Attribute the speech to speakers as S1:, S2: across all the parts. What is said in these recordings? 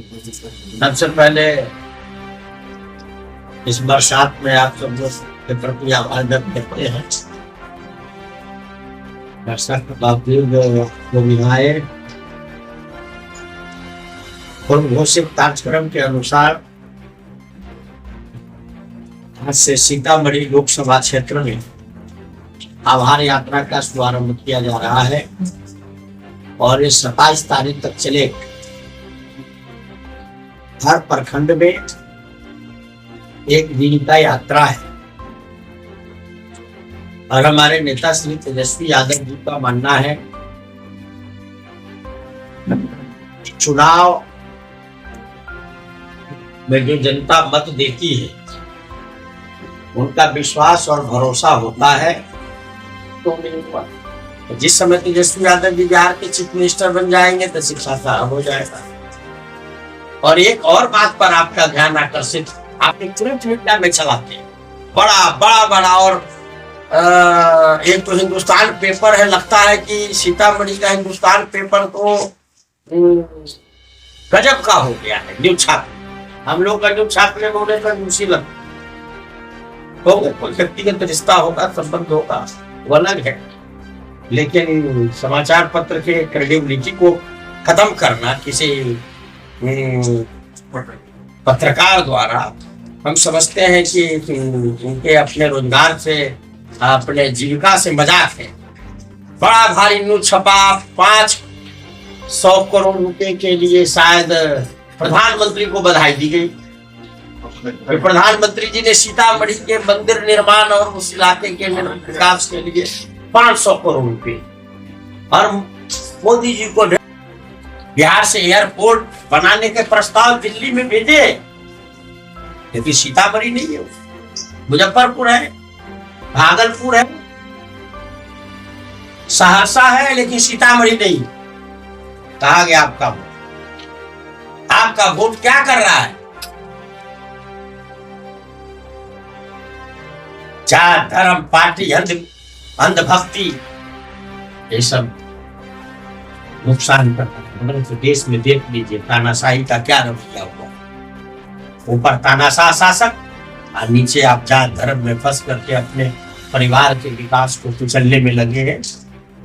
S1: सबसे पहले इस बरसात में आप सब के प्रति आभार व्यक्त करते हैं। बरसात के बावजूद लोग आए और घोषित कार्यक्रम के अनुसार आज से सीतामढ़ी लोकसभा क्षेत्र में आभार यात्रा का शुभारंभ किया जा रहा है और ये 27 तारीख तक चलेगा। हर प्रखंड में एक दिन का यात्रा है और हमारे नेता श्री तेजस्वी यादव जी का मानना है चुनाव में जो जनता मत देती है उनका विश्वास और भरोसा होता है। तो जिस समय तेजस्वी यादव जी बिहार के चीफ मिनिस्टर बन जाएंगे तो शिक्षा का हो जाएगा। और एक और बात पर आपका ध्यान आकर्षित, आप एक तुरंत मीडिया में चलाते हैं बड़ा और एक तो हिंदुस्तान पेपर है, लगता है कि सीतामढ़ी का हिंदुस्तान पेपर तो गजब का हो गया है। न्यूज छापे, हम लोग का न्यूज छापने में होने का मुसीबत होगा, कोई व्यक्तिगत रिश्ता होगा, संबंध होगा, वो अलग है, लेकिन समाचार पत्र के क्रेडिबिलिटी को खत्म करना किसी पत्रकार द्वारा, हम समझते हैं कि उनके अपने रोजगार से, अपने जीविका से मजाक है। बड़ा भारी न्यूज छपा, 500 करोड़ रुपए के लिए शायद प्रधानमंत्री को बधाई दी गई। प्रधानमंत्री जी ने सीतामढ़ी के मंदिर निर्माण और उस इलाके के विकास के लिए 500 करोड़ रुपए, और मोदी जी को बिहार से एयरपोर्ट बनाने के प्रस्ताव दिल्ली में भेजे, क्योंकि सीतामढ़ी नहीं है, मुजफ्फरपुर है, भागलपुर है, सहरसा है, लेकिन सीतामढ़ी नहीं। कहा गया आपका वोट? आपका वोट क्या कर रहा है? जात, धर्म, पार्टी, अंधभक्ति, ये सब नुकसान करता है। तो देश में देख लीजिए तानाशाही का क्या रवैया हुआ। ऊपर तानाशाह शासक और नीचे आप जात धर्म में फंस करके अपने परिवार के विकास को कुचलने में लगे हैं।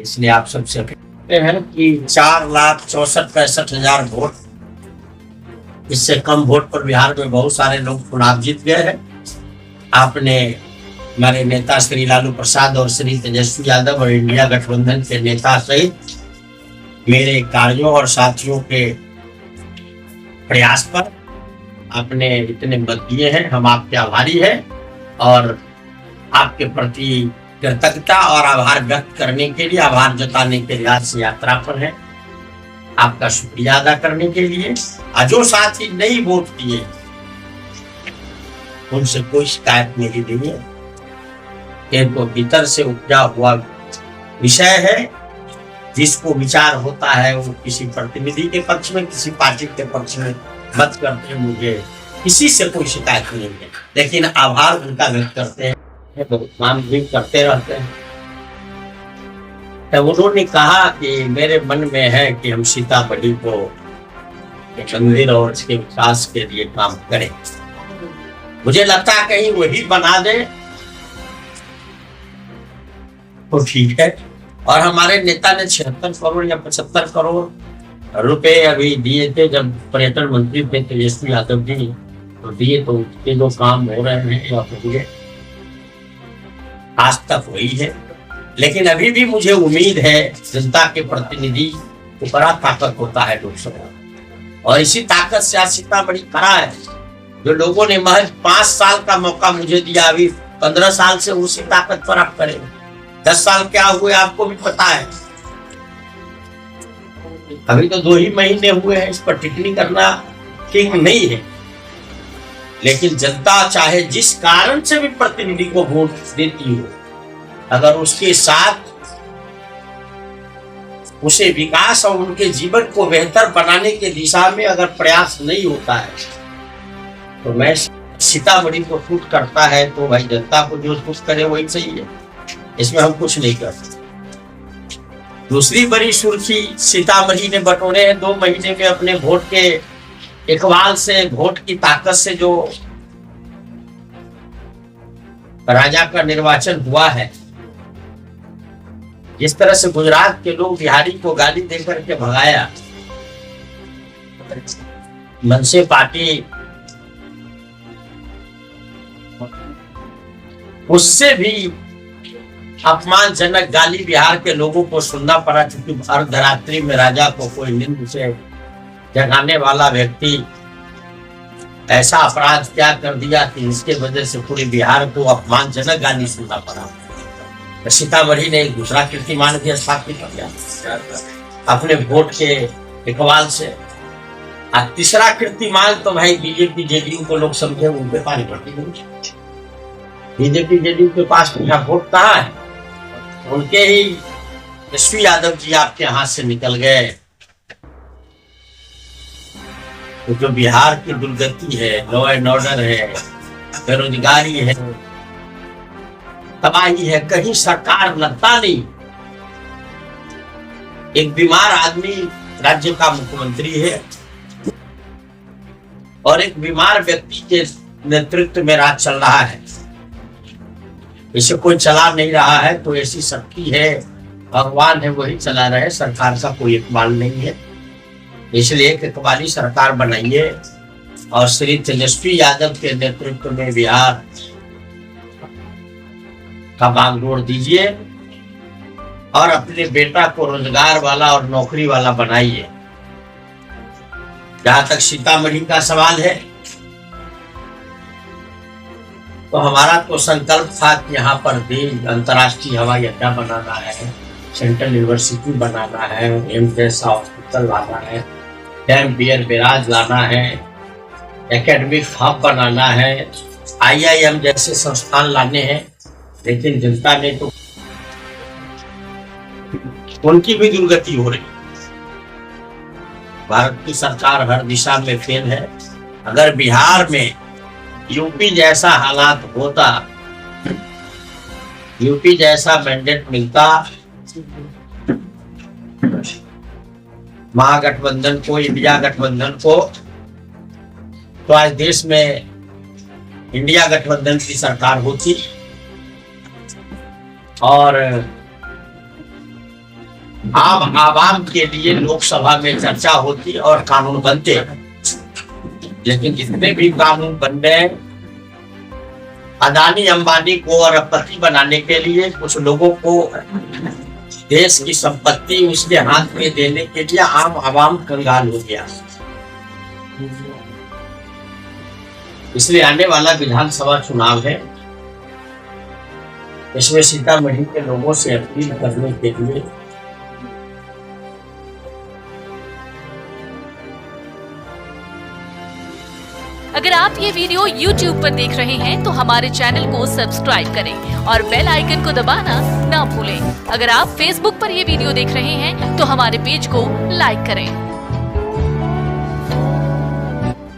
S1: इसलिए आप सबसे कहते हैं कि 4,64,65,000 वोट, इससे कम वोट पर बिहार में बहुत सारे लोग चुनाव जीत गए हैं। आपने हमारे नेता श्री लालू प्रसाद और श्री तेजस्वी यादव और इंडिया गठबंधन के नेता सहित मेरे कार्यों और साथियों के प्रयास पर आपने इतने मत दिए हैं, हम आपके आभारी हैं और आपके प्रति कृतज्ञता और आभार व्यक्त करने के लिए, आभार जताने के लिए आज यात्रा पर है। आपका शुक्रिया अदा करने के लिए। जो साथी नहीं वोट दिए उनसे कोई शिकायत नहीं देंगे, इनको भीतर से उपजा हुआ विषय है। जिसको विचार होता है वो किसी प्रतिनिधि के पक्ष में, किसी पार्टी के पक्ष में मत करते हैं। मुझे किसी से कोई शिकायत नहीं है, लेकिन आभार उनका व्यक्त करते हैं, मान भी करते रहते हैं। तो उन्होंने कहा कि मेरे मन में है कि हम सीतामढ़ी को एक मंदिर और इसके विकास के लिए काम करें। मुझे लगता है कहीं वही बना दे तो ठीक है। और हमारे नेता ने 76 करोड़ या 75 करोड़ रुपए अभी दिए थे जब पर्यटन मंत्री थे तेजस्वी यादव जी, तो दिए, तो उसके जो काम हो रहे हैं आज तक वही है। लेकिन अभी भी मुझे उम्मीद है, जनता के प्रतिनिधि को बड़ा ताकत होता है लोकसभा, और इसी ताकत से आज सीतामढ़ी खड़ा है। जो लोगों ने महज 5 साल का मौका मुझे दिया, अभी 15 साल से उसी ताकत पर आप करेंगे। 10 साल क्या हुए आपको भी पता है, अभी तो 2 ही महीने हुए हैं, इस पर टिप्पणी करना ठीक नहीं है। लेकिन जनता चाहे जिस कारण से भी प्रतिनिधि को वोट देती हो, अगर उसके साथ उसे विकास और उनके जीवन को बेहतर बनाने के दिशा में अगर प्रयास नहीं होता है, तो मैं सीतामढ़ी को शूट करता है तो भाई जनता को जो कुछ करे वही सही है, इसमें हम कुछ नहीं कर सकते। दूसरी बड़ी सुर्खी सीतामढ़ी ने बटोरे हैं 2 महीने में अपने वोट के इकबाल से वोट की ताकत से जो राजा का निर्वाचन हुआ है, जिस तरह से गुजरात के लोग बिहारी को गाली देकर के भगाया, मनसे पार्टी उससे भी अपमानजनक गाली बिहार के लोगों को सुनना पड़ा, क्योंकि अर्धरात्रि में राजा को कोई नींद से जगाने वाला व्यक्ति ऐसा अपराध क्या कर दिया कि इसके वजह से पूरे बिहार को अपमानजनक गाली सुनना पड़ा। तो सीतामढ़ी ने एक दूसरा कीर्तिमान भी स्थापित किया अपने वोट के इकबाल से। और तीसरा कीर्तिमान तो भाई बीजेपी जेडीयू को लोग समझे उनके पास बढ़ती नहीं। बीजेपी जेडीयू के पास वोट कहाँ है? उनके ही यशस्वी यादव जी आपके हाथ से निकल गए। तो जो बिहार की दुर्गति है, लॉ एंड ऑर्डर है, बेरोजगारी है, तबाही है, कहीं सरकार लगता नहीं। एक बीमार आदमी राज्य का मुख्यमंत्री है और एक बीमार व्यक्ति के नेतृत्व में राज चल रहा है। इसे कोई चला नहीं रहा है तो ऐसी शक्ति है, भगवान है, वही चला रहे। सरकार का कोई इकबाल नहीं है, इसलिए एक इकबाली सरकार बनाइए और श्री तेजस्वी यादव के नेतृत्व में बिहार का बागडोर दीजिए और अपने बेटा को रोजगार वाला और नौकरी वाला बनाइए। जहां तक सीतामढ़ी का सवाल है, तो हमारा तो संकल्प था कि यहाँ पर भी अंतर्राष्ट्रीय हवाई अड्डा बनाना है, सेंट्रल यूनिवर्सिटी बनाना है, एम्स जैसा हॉस्पिटल लाना है, डैम बियर बैराज लाना है, एकेडमिक हब बनाना है, IIM जैसे संस्थान लाने हैं। लेकिन जनता ने तो उनकी भी दुर्गति हो रही। भारत की सरकार हर दिशा में फेल है। अगर बिहार में यूपी जैसा हालात होता, यूपी जैसा मैंडेट मिलता महागठबंधन को, इंडिया गठबंधन को, तो आज देश में इंडिया गठबंधन की सरकार होती और आवाम के लिए लोकसभा में चर्चा होती और कानून बनते। लेकिन जितने भी कानून बन गए, अदानी अंबानी को और अरबपति बनाने के लिए, कुछ लोगों को देश की संपत्ति उसके हाथ में देने के लिए आम आवाम कंगाल हो गया। इसलिए आने वाला विधानसभा चुनाव है, इसमें सीतामढ़ी के लोगों से अपील करने के लिए
S2: अगर आप ये वीडियो YouTube पर देख रहे हैं तो हमारे चैनल को सब्सक्राइब करें और बेल आइकन को दबाना ना भूलें। अगर आप Facebook पर ये वीडियो देख रहे हैं तो हमारे पेज को लाइक करें।